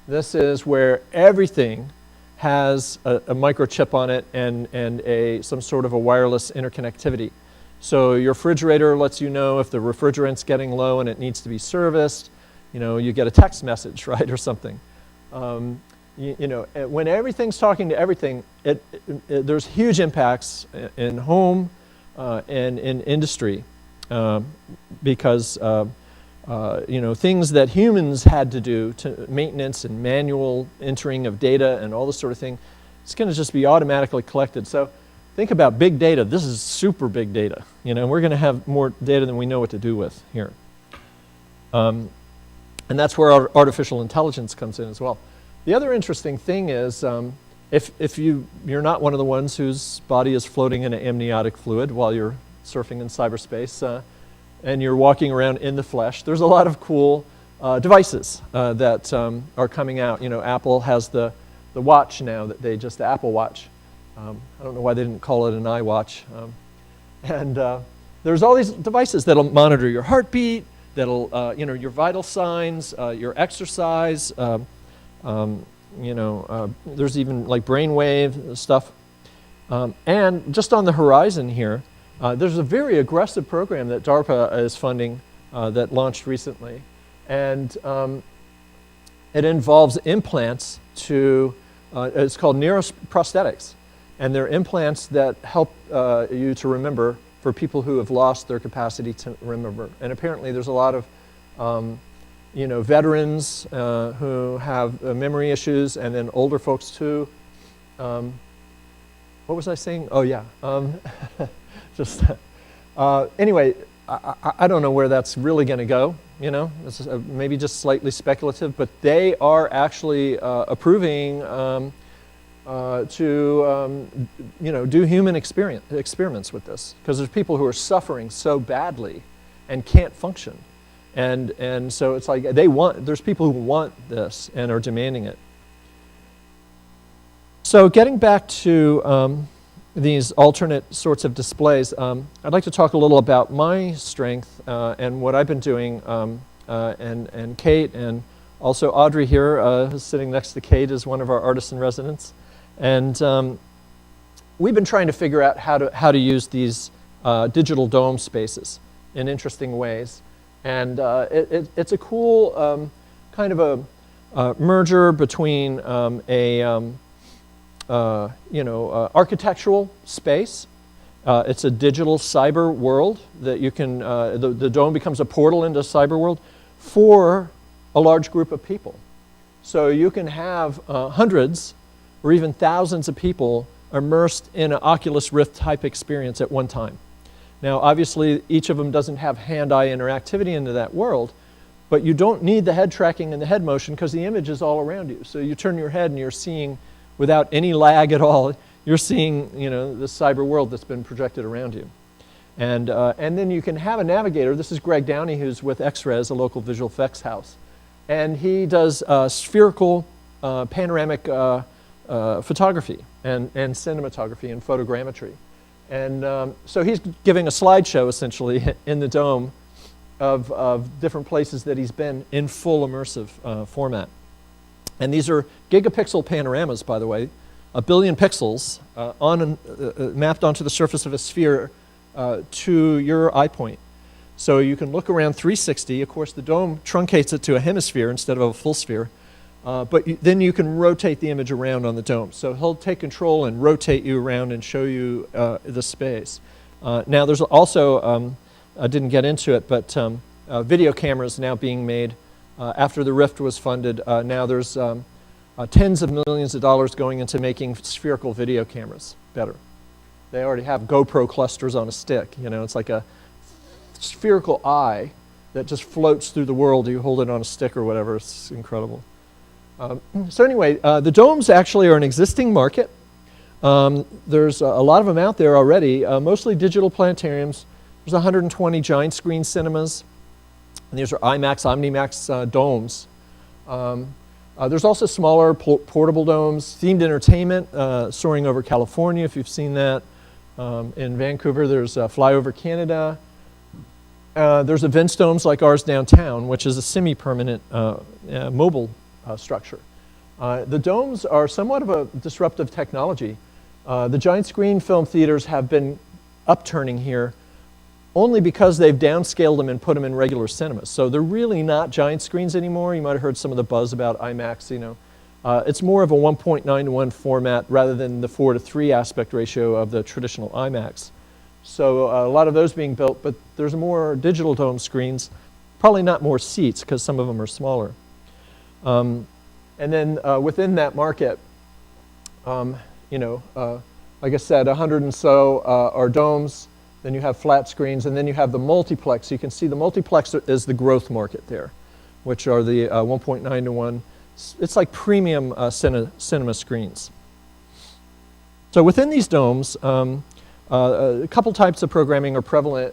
This is where everything has a microchip on it and some sort of a wireless interconnectivity. So your refrigerator lets you know if the refrigerant's getting low and it needs to be serviced. You get a text message, right, or something. When everything's talking to everything, there's huge impacts in home and in industry because things that humans had to do to maintenance and manual entering of data and all this sort of thing, it's going to just be automatically collected. So think about big data. This is super big data. We're going to have more data than we know what to do with here. And that's where our artificial intelligence comes in as well. The other interesting thing is if you're not one of the ones whose body is floating in an amniotic fluid while you're surfing in cyberspace and you're walking around in the flesh, there's a lot of cool devices that are coming out. Apple has the watch now, the Apple Watch. I don't know why they didn't call it an iWatch. There's all these devices that'll monitor your heartbeat, that'll, your vital signs, your exercise. There's even like brainwave stuff. And just on the horizon here, there's a very aggressive program that DARPA is funding that launched recently. And it involves implants it's called neuroprosthetics. And they're implants that help you to remember for people who have lost their capacity to remember. And apparently there's a lot of veterans who have memory issues, and then older folks too. What was I saying? Oh yeah. Anyway, I don't know where that's really going to go. It's maybe just slightly speculative, but they are actually approving to do human experiments with this, because there's people who are suffering so badly and can't function. And so it's like there's people who want this and are demanding it. So getting back to these alternate sorts of displays, I'd like to talk a little about my strength and what I've been doing, and Kate, and also Audrey here, who's sitting next to Kate, is one of our artists in residence. And we've been trying to figure out how to use these digital dome spaces in interesting ways. And it's a cool kind of a merger between architectural space. It's a digital cyber world that you can, the dome becomes a portal into a cyber world for a large group of people. So you can have hundreds or even thousands of people immersed in an Oculus Rift type experience at one time. Now, obviously, each of them doesn't have hand-eye interactivity into that world, but you don't need the head tracking and the head motion because the image is all around you. So you turn your head and you're seeing, without any lag at all, you're seeing, the cyber world that's been projected around you. And then you can have a navigator. This is Greg Downey, who's with X-Res, a local visual effects house. And he does spherical panoramic photography and cinematography and photogrammetry. And so he's giving a slideshow, essentially, in the dome of different places that he's been in full immersive format. And these are gigapixel panoramas, by the way, 1 billion pixels mapped onto the surface of a sphere to your eye point. So you can look around 360. Of course, the dome truncates it to a hemisphere instead of a full sphere. But then you can rotate the image around on the dome. So he'll take control and rotate you around and show you the space. Now there's also, I didn't get into it, but video cameras now being made. After the Rift was funded, now there's tens of millions of dollars going into making spherical video cameras better. They already have GoPro clusters on a stick. It's like a spherical eye that just floats through the world. You hold it on a stick or whatever. It's incredible. So anyway, the domes actually are an existing market. There's a lot of them out there already, mostly digital planetariums. There's 120 giant screen cinemas. And these are IMAX, OmniMax domes. There's also smaller portable domes, themed entertainment, soaring over California, if you've seen that. In Vancouver, there's Flyover Canada. There's events domes like ours downtown, which is a semi-permanent mobile structure. The domes are somewhat of a disruptive technology. The giant screen film theaters have been upturning here only because they've downscaled them and put them in regular cinemas. So they're really not giant screens anymore. You might have heard some of the buzz about IMAX, you know. It's more of a 1.9:1 format rather than the 4:3 aspect ratio of the traditional IMAX. So a lot of those being built, but there's more digital dome screens, probably not more seats because some of them are smaller. And then within that market, you know, like I said, 100 and so are domes. Then you have flat screens, and then you have the multiplex. You can see the multiplex is the growth market there, which are the 1.9:1. It's like premium cinema screens. So within these domes, a couple types of programming are prevalent.